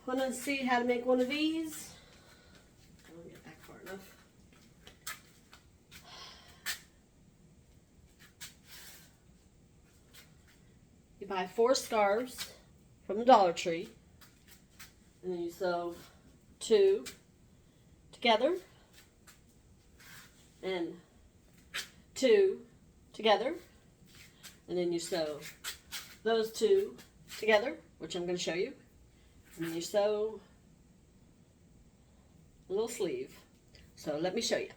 Want to see how to make one of these? I don't get back far enough. You buy 4 scarves from the Dollar Tree, and then you sew 2 together, and 2 together, and then you sew those 2 together, which I'm going to show you, and then you sew a little sleeve. So let me show you.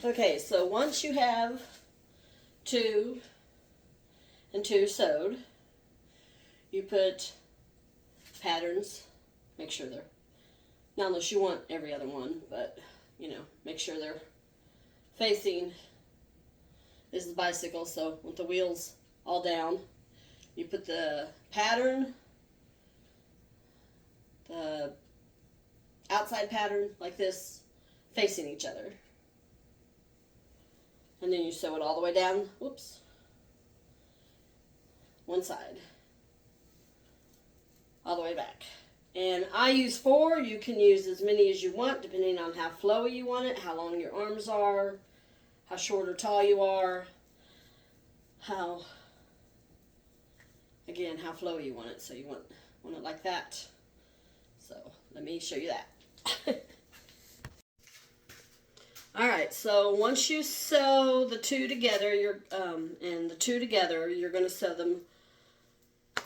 Okay, so once you have 2 and 2 sewed, you put patterns, make sure they're, not unless you want every other one, but you know, make sure they're facing, this is the bicycle, so with the wheels all down, you put the pattern, the outside pattern like this, facing each other. And then you sew it all the way down, whoops, one side, all the way back. And I use 4, you can use as many as you want, depending on how flowy you want it, how long your arms are, how short or tall you are, how flowy you want it. So you want it like that. So let me show you that. Alright, so once you sew the 2 together, you're going to sew them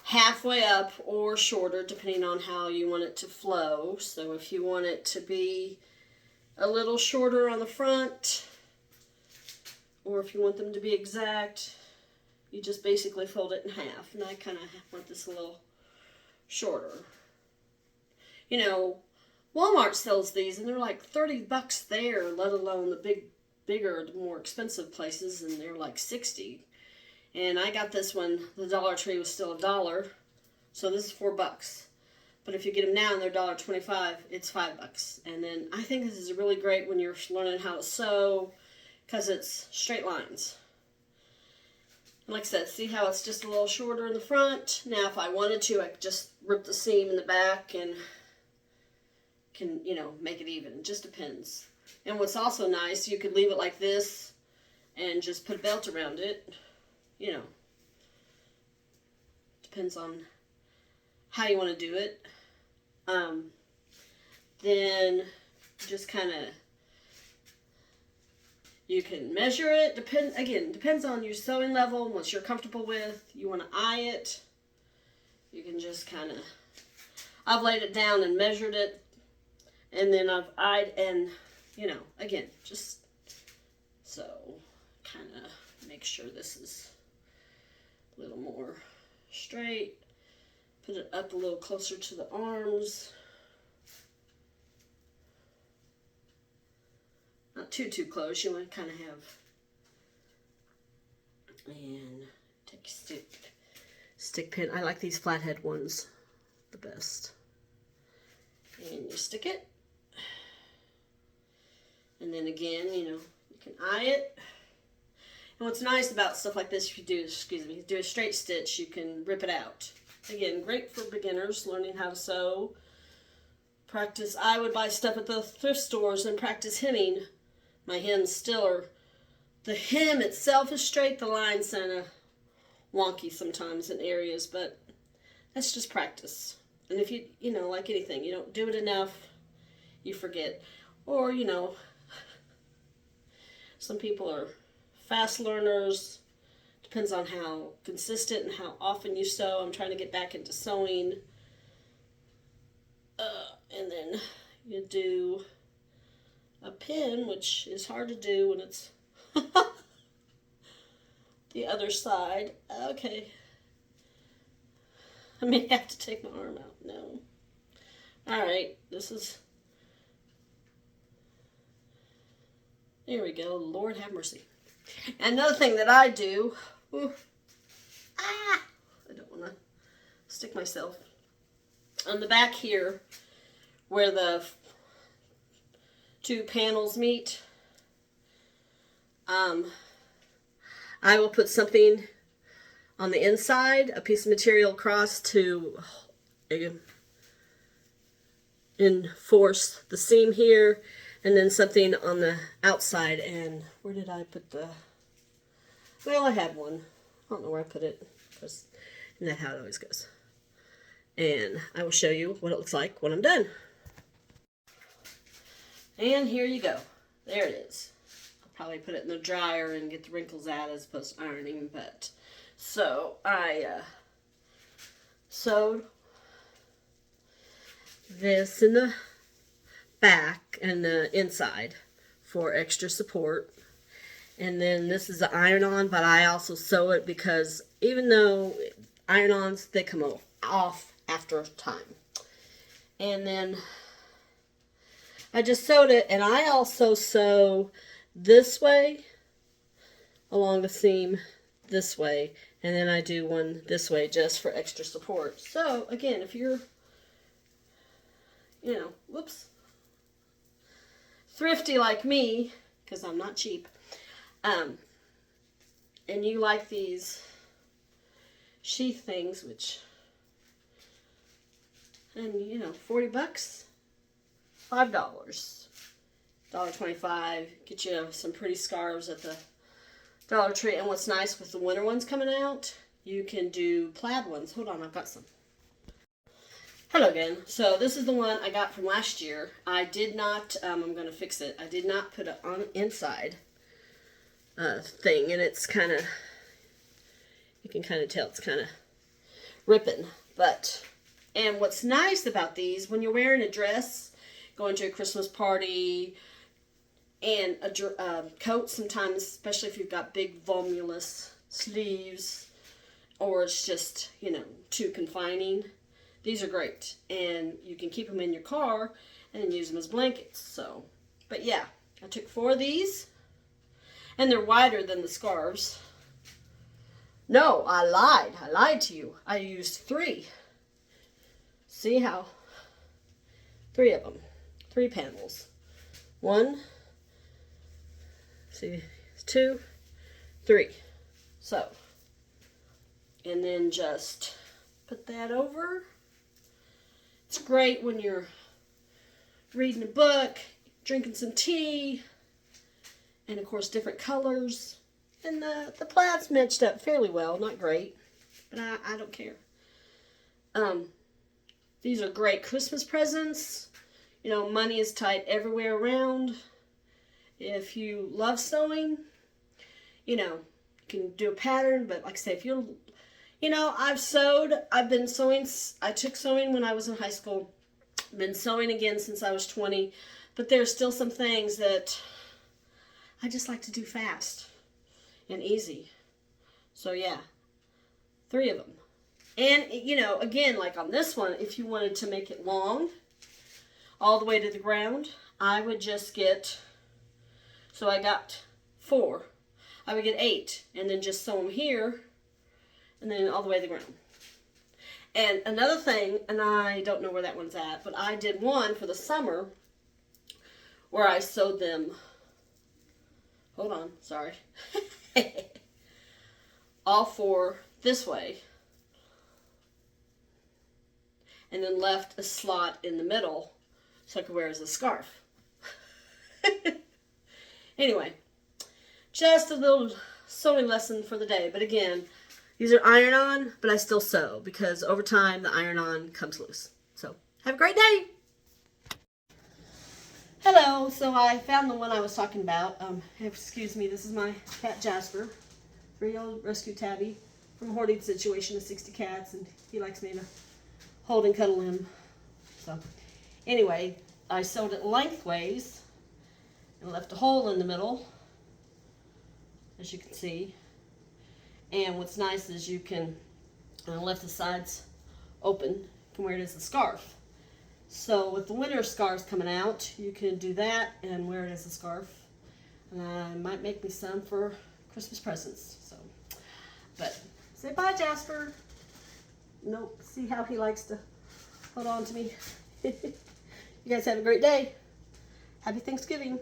halfway up or shorter, depending on how you want it to flow. So if you want it to be a little shorter on the front, or if you want them to be exact, you just basically fold it in half. And I kind of want this a little shorter. You know, Walmart sells these, and they're like 30 bucks there, let alone the bigger, more expensive places, and they're like 60. And I got this when the Dollar Tree was still $1, so this is 4 bucks. But if you get them now and they're $1.25, it's 5 bucks. And then I think this is really great when you're learning how to sew, because it's straight lines. And like I said, see how it's just a little shorter in the front? Now, if I wanted to, I could just rip the seam in the back and can, you know, make it even. It just depends. And what's also nice, you could leave it like this and just put a belt around it. You know, depends on how you want to do it. Then just kind of, you can measure it. Depends on your sewing level, what you're comfortable with. You want to eye it. You can just kind of, I've laid it down and measured it. And then I've eyed and, you know, again, just so kind of make sure this is a little more straight. Put it up a little closer to the arms. Not too close. You want to kind of have, and take a stick pin. I like these flathead ones the best. And you stick it. And then again, you know, you can eye it. And what's nice about stuff like this, if you do, do a straight stitch, you can rip it out. Again, great for beginners learning how to sew. Practice. I would buy stuff at the thrift stores and practice hemming. My hems still are, the hem itself is straight, the line's kind of wonky sometimes in areas, but that's just practice. And if you know, like anything, you don't do it enough, you forget. Or, you know, some people are fast learners. Depends on how consistent and how often you sew. I'm trying to get back into sewing. And then you do a pin, which is hard to do when it's the other side. Okay. I may have to take my arm out. No. Alright, this is... There we go. Lord have mercy. Another thing that I do... Ooh, I don't want to stick myself. On the back here, where the two panels meet, I will put something on the inside, a piece of material across to enforce the seam here, and then something on the outside. And where did I put the... Well, I had one. I don't know where I put it, because isn't that how it always goes? And I will show you what it looks like when I'm done. And here you go. There it is. I'll probably put it in the dryer and get the wrinkles out as opposed to ironing. But so I sewed this in the back and the inside for extra support. And then this is the iron-on, but I also sew it because even though iron-ons, they come off after time. And then I just sewed it, and I also sew this way along the seam this way, and then I do one this way just for extra support. So again, if you're, you know, whoops, thrifty like me, because I'm not cheap, and you like these sheath things, which, and you know, 40 bucks, $5, $1.25, get you some pretty scarves at the Dollar Tree. And what's nice with the winter ones coming out, you can do plaid ones. Hold on, I've got some. Hello again. So this is the one I got from last year. I did not, I'm going to fix it. I did not put it on inside thing, and it's kind of, you can kind of tell it's kind of ripping. But, and what's nice about these, when you're wearing a dress, going to a Christmas party, and a coat sometimes, especially if you've got big voluminous sleeves, or it's just, you know, too confining, these are great. And you can keep them in your car and then use them as blankets. So, but yeah, I took 4 of these, and they're wider than the scarves. No, I lied to you. I used 3. See how? 3 of them. 3 panels. 1, see, 2, 3. So, and then just put that over. It's great when you're reading a book, drinking some tea, and of course different colors. And the plaid's matched up fairly well, not great, but I don't care. These are great Christmas presents. You know, money is tight everywhere around. If you love sewing, you know, you can do a pattern, but like I say, if you're, you know, I've been sewing, I took sewing when I was in high school, been sewing again since I was 20, but there's still some things that I just like to do fast and easy. So yeah, 3 of them. And, you know, again, like on this one, if you wanted to make it long, all the way to the ground, I would just get, so I got 4. I would get 8, and then just sew them here, and then all the way to the ground. And another thing, and I don't know where that one's at, but I did one for the summer where I sewed them, hold on, sorry, all 4 this way, and then left a slot in the middle so I could wear it as a scarf. Anyway, just a little sewing lesson for the day. But again, these are iron-on, but I still sew because over time the iron-on comes loose. So, have a great day! Hello, so I found the one I was talking about. Excuse me, this is my cat Jasper, 3-year-old rescue tabby from a hoarding situation of 60 cats, and he likes me to hold and cuddle him. So, anyway, I sewed it lengthways, and left a hole in the middle, as you can see. And what's nice is you can left the sides open. You can wear it as a scarf. So with the winter scarves coming out, you can do that and wear it as a scarf. And I might make me some for Christmas presents. So, but say bye, Jasper. Nope. See how he likes to hold on to me. You guys have a great day. Happy Thanksgiving.